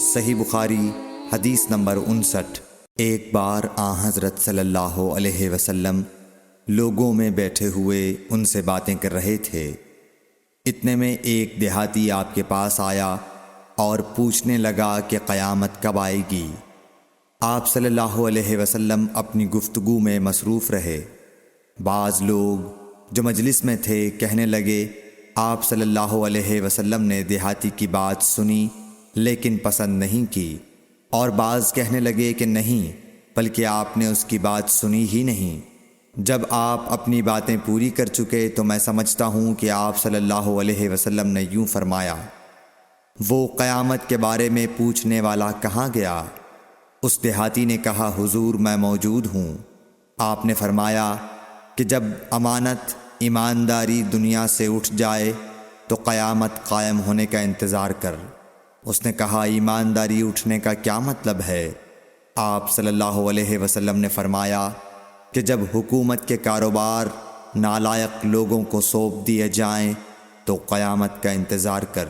صحیح بخاری حدیث نمبر 59۔ ایک بار آن حضرت صلی اللہ علیہ وسلم لوگوں میں بیٹھے ہوئے ان سے باتیں کر رہے تھے۔ اتنے میں ایک دیہاتی آپ کے پاس آیا اور پوچھنے لگا کہ قیامت کب آئے گی۔ آپ صلی اللہ علیہ وسلم اپنی گفتگو میں مصروف رہے۔ بعض لوگ جو مجلس میں تھے کہنے لگے، آپ صلی اللہ علیہ وسلم نے دیہاتی کی بات سنی لیکن پسند نہیں کی، اور بعض کہنے لگے کہ نہیں، بلکہ آپ نے اس کی بات سنی ہی نہیں۔ جب آپ اپنی باتیں پوری کر چکے تو میں سمجھتا ہوں کہ آپ صلی اللہ علیہ وسلم نے یوں فرمایا، وہ قیامت کے بارے میں پوچھنے والا کہاں گیا؟ اس دیہاتی نے کہا، حضور میں موجود ہوں۔ آپ نے فرمایا کہ جب امانت ایمانداری دنیا سے اٹھ جائے تو قیامت قائم ہونے کا انتظار کر۔ اس نے کہا، ایمانداری اٹھنے کا کیا مطلب ہے؟ آپ صلی اللہ علیہ وسلم نے فرمایا کہ جب حکومت کے کاروبار نالائق لوگوں کو سونپ دیے جائیں تو قیامت کا انتظار کر۔